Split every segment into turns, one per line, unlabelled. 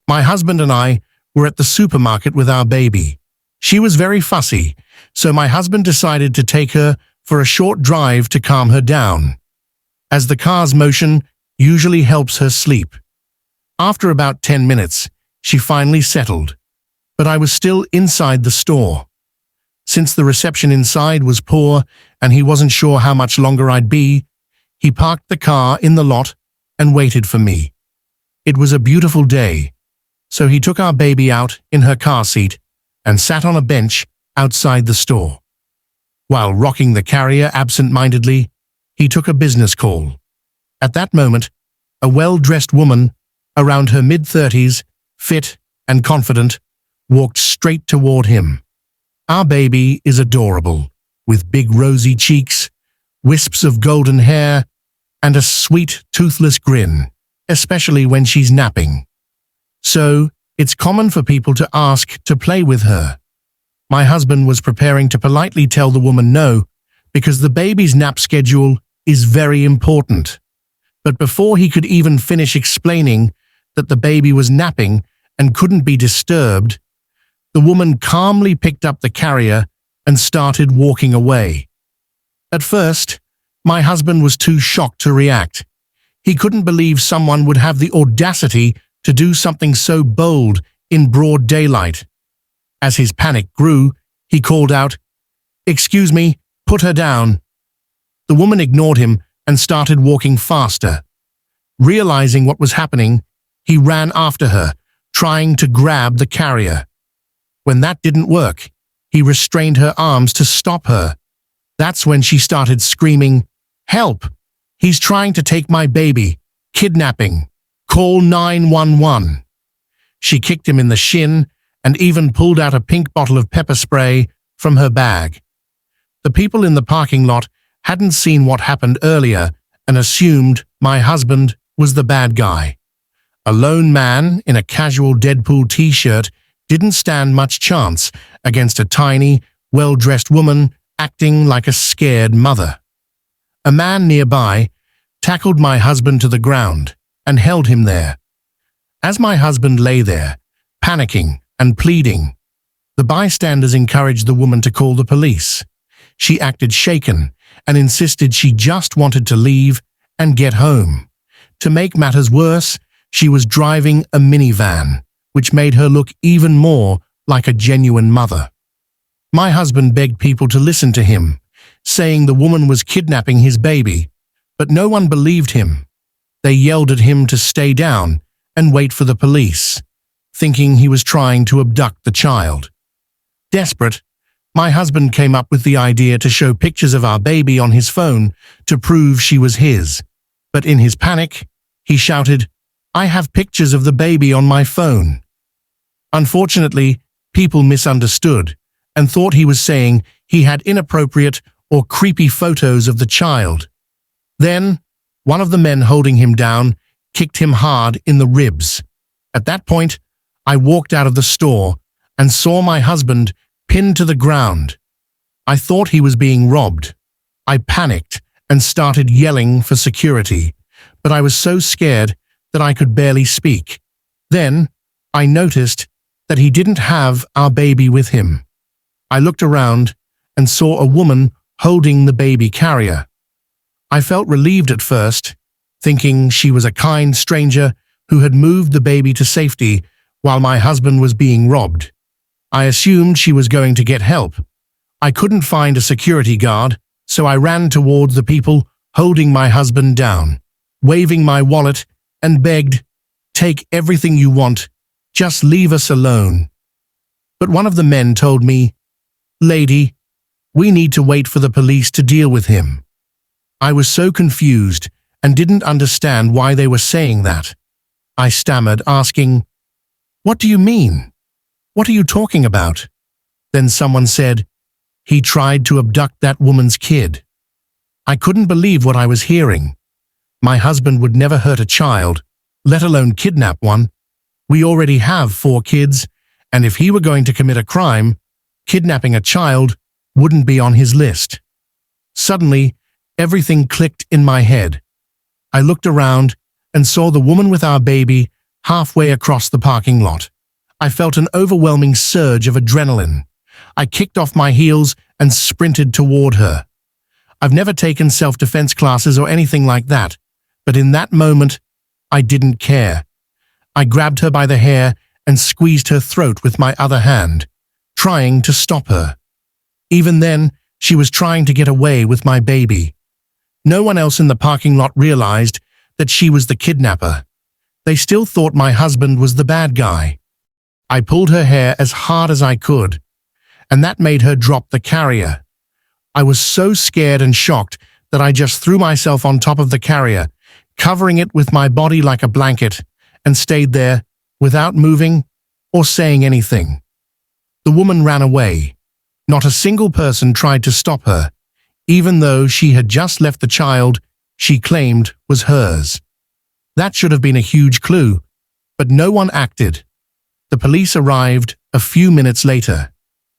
My husband and I were at the supermarket with our baby. She was very fussy, so my husband decided to take her for a short drive to calm her down, as the car's motion usually helps her sleep. After about 10 minutes, she finally settled, but I was still inside the store. Since the reception inside was poor and he wasn't sure how much longer I'd be, he parked the car in the lot and waited for me. It was a beautiful day, so he took our baby out in her car seat and sat on a bench outside the store. While rocking the carrier absent-mindedly, he took a business call. At that moment, a well-dressed woman, around her mid-30s, fit and confident, walked straight toward him. Our baby is adorable, with big rosy cheeks, wisps of golden hair, and a sweet, toothless grin, especially when she's napping. So, it's common for people to ask to play with her. My husband was preparing to politely tell the woman no, because the baby's nap schedule is very important. But before he could even finish explaining that the baby was napping and couldn't be disturbed, the woman calmly picked up the carrier and started walking away. At first, my husband was too shocked to react. He couldn't believe someone would have the audacity to do something so bold in broad daylight. As his panic grew, he called out, "Excuse me, put her down." The woman ignored him and started walking faster. Realizing what was happening, he ran after her, trying to grab the carrier. When that didn't work, he restrained her arms to stop her. That's when she started screaming, "Help! He's trying to take my baby! Kidnapping! Call 911!" She kicked him in the shin and even pulled out a pink bottle of pepper spray from her bag. The people in the parking lot hadn't seen what happened earlier and assumed my husband was the bad guy. A lone man in a casual Deadpool t-shirt didn't stand much chance against a tiny, well-dressed woman acting like a scared mother. A man nearby tackled my husband to the ground and held him there. As my husband lay there, panicking and pleading, the bystanders encouraged the woman to call the police. She acted shaken and insisted she just wanted to leave and get home. To make matters worse, she was driving a minivan, which made her look even more like a genuine mother. My husband begged people to listen to him, saying the woman was kidnapping his baby, but no one believed him. They yelled at him to stay down and wait for the police, thinking he was trying to abduct the child. Desperate, my husband came up with the idea to show pictures of our baby on his phone to prove she was his. But in his panic, he shouted, "I have pictures of the baby on my phone." Unfortunately, people misunderstood and thought he was saying he had inappropriate or creepy photos of the child. Then, one of the men holding him down kicked him hard in the ribs. At that point, I walked out of the store and saw my husband pinned to the ground. I thought he was being robbed. I panicked and started yelling for security, but I was so scared that I could barely speak. Then, I noticed that he didn't have our baby with him. I looked around and saw a woman holding the baby carrier. I felt relieved at first, thinking she was a kind stranger who had moved the baby to safety while my husband was being robbed. I assumed she was going to get help. I couldn't find a security guard, so I ran towards the people holding my husband down, waving my wallet, and begged, "Take everything you want, just leave us alone." But one of the men told me, "Lady, we need to wait for the police to deal with him." I was so confused and didn't understand why they were saying that. I stammered, asking, "What do you mean? What are you talking about?" Then someone said, "He tried to abduct that woman's kid." I couldn't believe what I was hearing. My husband would never hurt a child, let alone kidnap one. We already have 4 kids, and if he were going to commit a crime, kidnapping a child wouldn't be on his list. Suddenly, everything clicked in my head. I looked around and saw the woman with our baby halfway across the parking lot. I felt an overwhelming surge of adrenaline. I kicked off my heels and sprinted toward her. I've never taken self-defense classes or anything like that, but in that moment, I didn't care. I grabbed her by the hair and squeezed her throat with my other hand, trying to stop her. Even then, she was trying to get away with my baby. No one else in the parking lot realized that she was the kidnapper. They still thought my husband was the bad guy. I pulled her hair as hard as I could, and that made her drop the carrier. I was so scared and shocked that I just threw myself on top of the carrier, covering it with my body like a blanket, and stayed there without moving or saying anything. The woman ran away. Not a single person tried to stop her, even though she had just left the child she claimed was hers. That should have been a huge clue, but no one acted. The police arrived a few minutes later.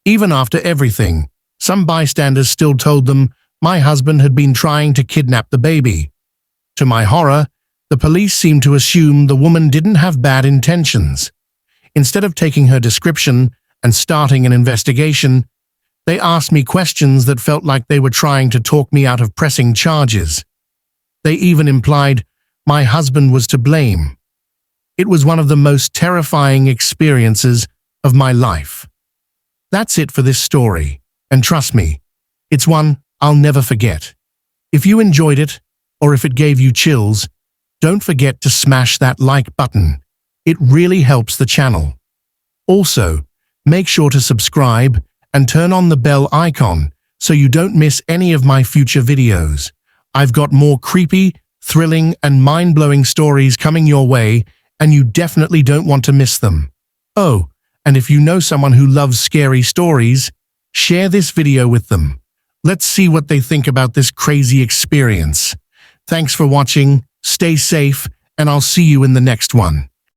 Even after everything, some bystanders still told them my husband had been trying to kidnap the baby. To my horror, the police seemed to assume the woman didn't have bad intentions. Instead of taking her description and starting an investigation, they asked me questions that felt like they were trying to talk me out of pressing charges. They even implied my husband was to blame. It was one of the most terrifying experiences of my life. That's it for this story, and trust me, it's one I'll never forget. If you enjoyed it, or if it gave you chills, don't forget to smash that like button. It really helps the channel. Also, make sure to subscribe and turn on the bell icon so you don't miss any of my future videos. I've got more creepy, thrilling, and mind-blowing stories coming your way, and you definitely don't want to miss them. Oh, and if you know someone who loves scary stories, share this video with them. Let's see what they think about this crazy experience. Thanks for watching, stay safe, and I'll see you in the next one.